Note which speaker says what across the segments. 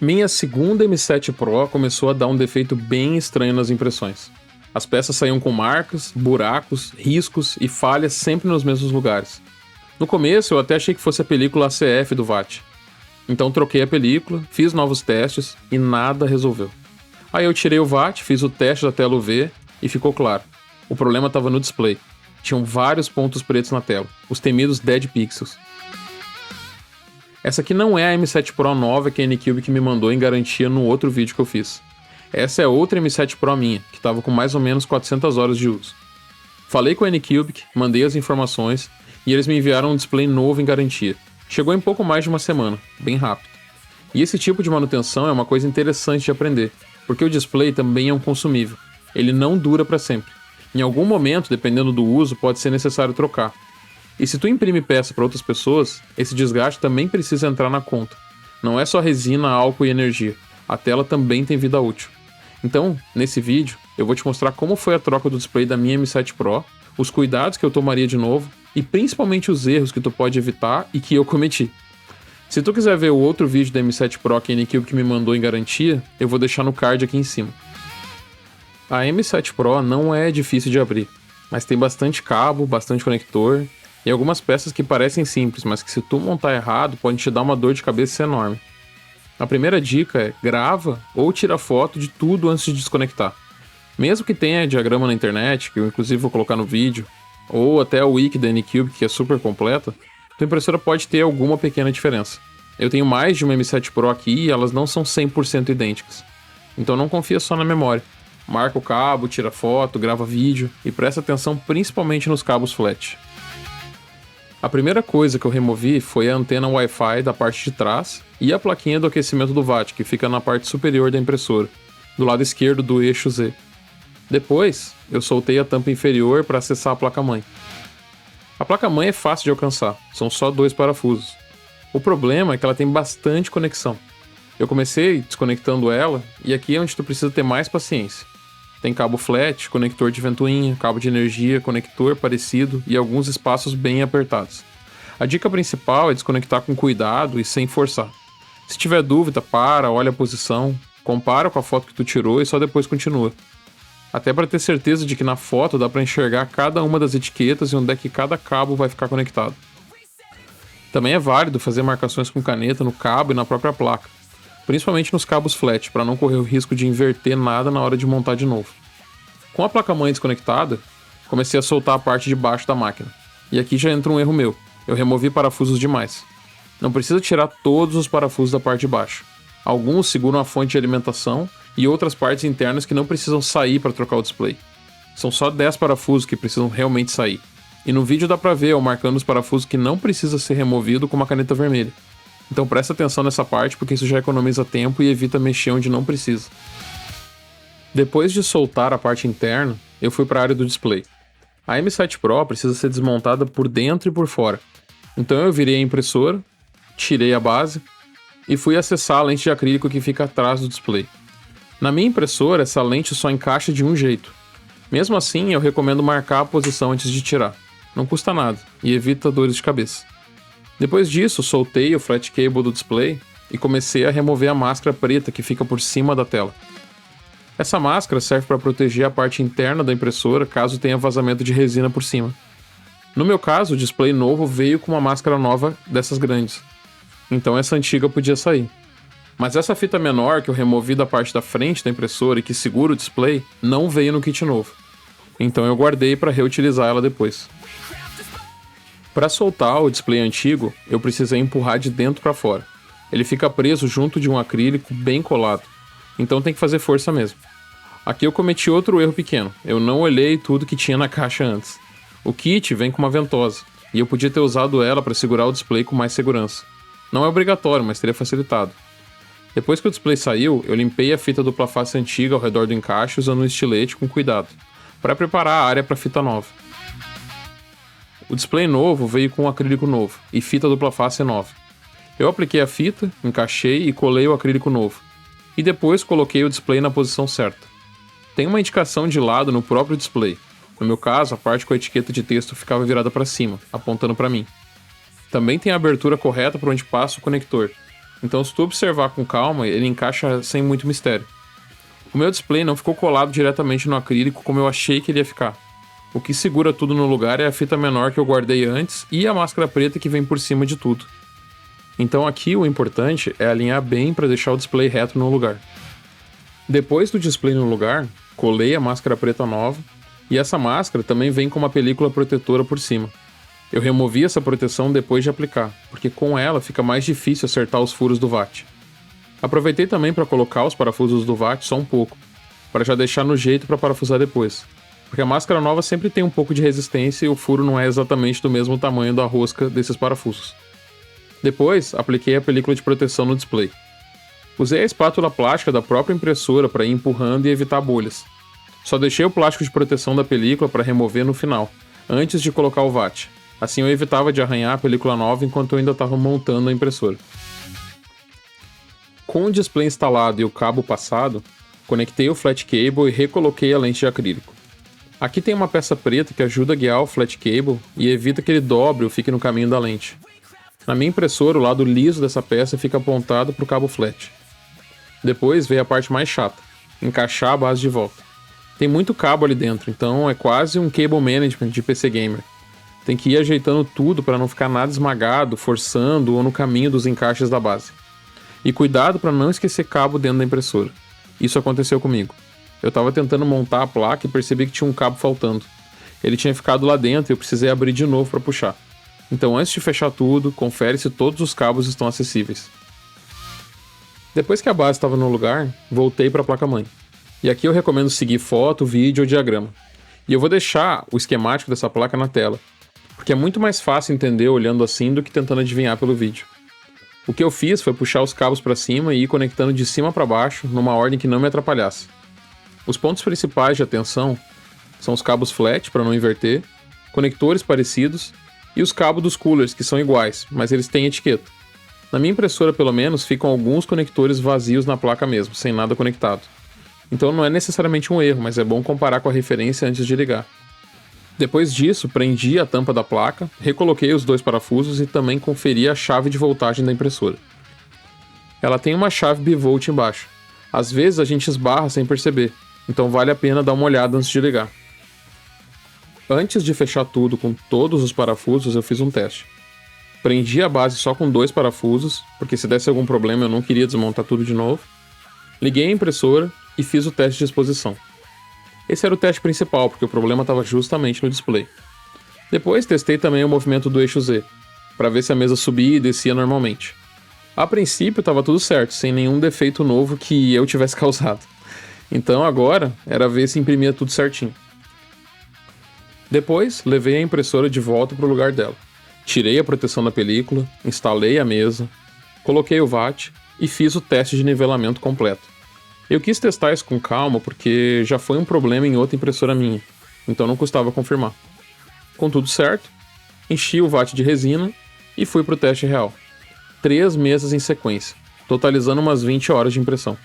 Speaker 1: Minha segunda M7 Pro começou a dar um defeito bem estranho nas impressões. As peças saíam com marcas, buracos, riscos e falhas sempre nos mesmos lugares. No começo eu até achei que fosse a película ACF do VAT. Então troquei a película, fiz novos testes e nada resolveu. Aí eu tirei o VAT, fiz o teste da tela UV e ficou claro. O problema estava no display. Tinham vários pontos pretos na tela, os temidos Dead Pixels. Essa aqui não é a M7 Pro nova que a Anycubic me mandou em garantia no outro vídeo que eu fiz. Essa é outra M7 Pro minha, que estava com mais ou menos 400 horas de uso. Falei com a Anycubic, mandei as informações e eles me enviaram um display novo em garantia. Chegou em pouco mais de uma semana, bem rápido. E esse tipo de manutenção é uma coisa interessante de aprender, porque o display também é um consumível. Ele não dura para sempre. Em algum momento, dependendo do uso, pode ser necessário trocar. E se tu imprime peça para outras pessoas, esse desgaste também precisa entrar na conta. Não é só resina, álcool e energia. A tela também tem vida útil. Então, nesse vídeo, eu vou te mostrar como foi a troca do display da minha M7 Pro, os cuidados que eu tomaria de novo e principalmente os erros que tu pode evitar e que eu cometi. Se tu quiser ver o outro vídeo da M7 Pro que a Anycubic me mandou em garantia, eu vou deixar no card aqui em cima. A M7 Pro não é difícil de abrir, mas tem bastante cabo, bastante conector e algumas peças que parecem simples, mas que se tu montar errado pode te dar uma dor de cabeça enorme. A primeira dica é grava ou tira foto de tudo antes de desconectar. Mesmo que tenha diagrama na internet, que eu inclusive vou colocar no vídeo, ou até o wiki da Anycubic, que é super completa, tua impressora pode ter alguma pequena diferença. Eu tenho mais de uma M7 Pro aqui e elas não são 100% idênticas. Então não confia só na memória. Marca o cabo, tira foto, grava vídeo e presta atenção principalmente nos cabos flat. A primeira coisa que eu removi foi a antena Wi-Fi da parte de trás e a plaquinha do aquecimento do VAT, que fica na parte superior da impressora, do lado esquerdo do eixo Z. Depois, eu soltei a tampa inferior para acessar a placa-mãe. A placa-mãe é fácil de alcançar, são só 2 parafusos. O problema é que ela tem bastante conexão. Eu comecei desconectando ela e aqui é onde tu precisa ter mais paciência. Tem cabo flat, conector de ventoinha, cabo de energia, conector parecido e alguns espaços bem apertados. A dica principal é desconectar com cuidado e sem forçar. Se tiver dúvida, para, olha a posição, compara com a foto que tu tirou e só depois continua. Até para ter certeza de que na foto dá para enxergar cada uma das etiquetas e onde é que cada cabo vai ficar conectado. Também é válido fazer marcações com caneta no cabo e na própria placa, principalmente nos cabos flat, para não correr o risco de inverter nada na hora de montar de novo. Com a placa-mãe desconectada, comecei a soltar a parte de baixo da máquina. E aqui já entra um erro meu, eu removi parafusos demais. Não precisa tirar todos os parafusos da parte de baixo. Alguns seguram a fonte de alimentação e outras partes internas que não precisam sair para trocar o display. São só 10 parafusos que precisam realmente sair. E no vídeo dá pra ver eu marcando os parafusos que não precisa ser removido com uma caneta vermelha. Então presta atenção nessa parte porque isso já economiza tempo e evita mexer onde não precisa. Depois de soltar a parte interna, eu fui para a área do display. A M7 Pro precisa ser desmontada por dentro e por fora. Então eu virei a impressora, tirei a base e fui acessar a lente de acrílico que fica atrás do display. Na minha impressora, essa lente só encaixa de um jeito. Mesmo assim, eu recomendo marcar a posição antes de tirar. Não custa nada e evita dores de cabeça. Depois disso, soltei o flat cable do display e comecei a remover a máscara preta que fica por cima da tela. Essa máscara serve para proteger a parte interna da impressora caso tenha vazamento de resina por cima. No meu caso, o display novo veio com uma máscara nova dessas grandes. Então essa antiga podia sair. Mas essa fita menor que eu removi da parte da frente da impressora e que segura o display não veio no kit novo. Então eu guardei para reutilizar ela depois. Para soltar o display antigo, eu precisei empurrar de dentro para fora. Ele fica preso junto de um acrílico bem colado, então tem que fazer força mesmo. Aqui eu cometi outro erro pequeno, eu não olhei tudo que tinha na caixa antes. O kit vem com uma ventosa, e eu podia ter usado ela para segurar o display com mais segurança. Não é obrigatório, mas teria facilitado. Depois que o display saiu, eu limpei a fita dupla face antiga ao redor do encaixe usando um estilete com cuidado, para preparar a área para a fita nova. O display novo veio com um acrílico novo e fita dupla face nova. Eu apliquei a fita, encaixei e colei o acrílico novo. E depois coloquei o display na posição certa. Tem uma indicação de lado no próprio display. No meu caso, a parte com a etiqueta de texto ficava virada para cima, apontando para mim. Também tem a abertura correta por onde passa o conector. Então se tu observar com calma, ele encaixa sem muito mistério. O meu display não ficou colado diretamente no acrílico como eu achei que ele ia ficar. O que segura tudo no lugar é a fita menor que eu guardei antes e a máscara preta que vem por cima de tudo. Então aqui o importante é alinhar bem para deixar o display reto no lugar. Depois do display no lugar, colei a máscara preta nova e essa máscara também vem com uma película protetora por cima. Eu removi essa proteção depois de aplicar, porque com ela fica mais difícil acertar os furos do VAT. Aproveitei também para colocar os parafusos do VAT só um pouco, para já deixar no jeito para parafusar depois, porque a máscara nova sempre tem um pouco de resistência e o furo não é exatamente do mesmo tamanho da rosca desses parafusos. Depois, apliquei a película de proteção no display. Usei a espátula plástica da própria impressora para ir empurrando e evitar bolhas. Só deixei o plástico de proteção da película para remover no final, antes de colocar o VAT. Assim eu evitava de arranhar a película nova enquanto eu ainda estava montando a impressora. Com o display instalado e o cabo passado, conectei o flat cable e recoloquei a lente de acrílico. Aqui tem uma peça preta que ajuda a guiar o flat cable e evita que ele dobre ou fique no caminho da lente. Na minha impressora, o lado liso dessa peça fica apontado para o cabo flat. Depois veio a parte mais chata, encaixar a base de volta. Tem muito cabo ali dentro, então é quase um cable management de PC Gamer. Tem que ir ajeitando tudo para não ficar nada esmagado, forçando ou no caminho dos encaixes da base. E cuidado para não esquecer cabo dentro da impressora. Isso aconteceu comigo. Eu estava tentando montar a placa e percebi que tinha um cabo faltando. Ele tinha ficado lá dentro e eu precisei abrir de novo para puxar. Então antes de fechar tudo, confere se todos os cabos estão acessíveis. Depois que a base estava no lugar, voltei para a placa-mãe. E aqui eu recomendo seguir foto, vídeo ou diagrama. E eu vou deixar o esquemático dessa placa na tela, porque é muito mais fácil entender olhando assim do que tentando adivinhar pelo vídeo. O que eu fiz foi puxar os cabos para cima e ir conectando de cima para baixo, numa ordem que não me atrapalhasse. Os pontos principais de atenção são os cabos flat, para não inverter, conectores parecidos e os cabos dos coolers, que são iguais, mas eles têm etiqueta. Na minha impressora, pelo menos, ficam alguns conectores vazios na placa mesmo, sem nada conectado. Então não é necessariamente um erro, mas é bom comparar com a referência antes de ligar. Depois disso, prendi a tampa da placa, recoloquei os dois parafusos e também conferi a chave de voltagem da impressora. Ela tem uma chave bivolt embaixo. Às vezes a gente esbarra sem perceber, então vale a pena dar uma olhada antes de ligar. Antes de fechar tudo com todos os parafusos, eu fiz um teste. Prendi a base só com 2 parafusos, porque se desse algum problema eu não queria desmontar tudo de novo. Liguei a impressora e fiz o teste de exposição. Esse era o teste principal, porque o problema estava justamente no display. Depois testei também o movimento do eixo Z, para ver se a mesa subia e descia normalmente. A princípio estava tudo certo, sem nenhum defeito novo que eu tivesse causado. Então agora era ver se imprimia tudo certinho. Depois levei a impressora de volta para o lugar dela. Tirei a proteção da película, instalei a mesa, coloquei o VAT e fiz o teste de nivelamento completo. Eu quis testar isso com calma porque já foi um problema em outra impressora minha, então não custava confirmar. Com tudo certo, enchi o VAT de resina e fui para o teste real. 3 mesas em sequência, totalizando umas 20 horas de impressão.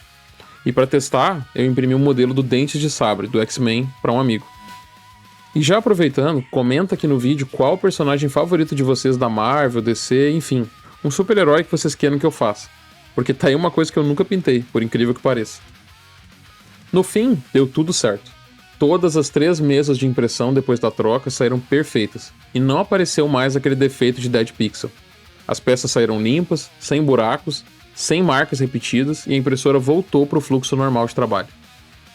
Speaker 1: E para testar, eu imprimi um modelo do Dentes de Sabre, do X-Men, para um amigo. E já aproveitando, comenta aqui no vídeo qual o personagem favorito de vocês da Marvel, DC, enfim, um super-herói que vocês querem que eu faça. Porque tá aí uma coisa que eu nunca pintei, por incrível que pareça. No fim, deu tudo certo. Todas as 3 mesas de impressão depois da troca saíram perfeitas, e não apareceu mais aquele defeito de dead pixel. As peças saíram limpas, sem buracos, sem marcas repetidas, e a impressora voltou para o fluxo normal de trabalho.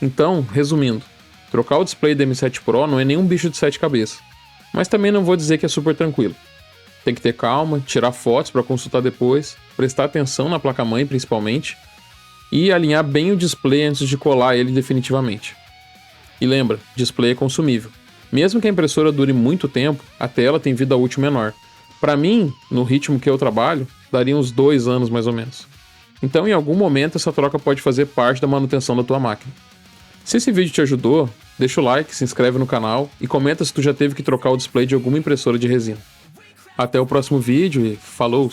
Speaker 1: Então, resumindo, trocar o display da M7 Pro não é nenhum bicho de 7 cabeças, mas também não vou dizer que é super tranquilo. Tem que ter calma, tirar fotos para consultar depois, prestar atenção na placa-mãe principalmente, e alinhar bem o display antes de colar ele definitivamente. E lembra, display é consumível. Mesmo que a impressora dure muito tempo, a tela tem vida útil menor. Para mim, no ritmo que eu trabalho, daria uns 2 anos mais ou menos. Então em algum momento essa troca pode fazer parte da manutenção da tua máquina. Se esse vídeo te ajudou, deixa o like, se inscreve no canal e comenta se tu já teve que trocar o display de alguma impressora de resina. Até o próximo vídeo e falou!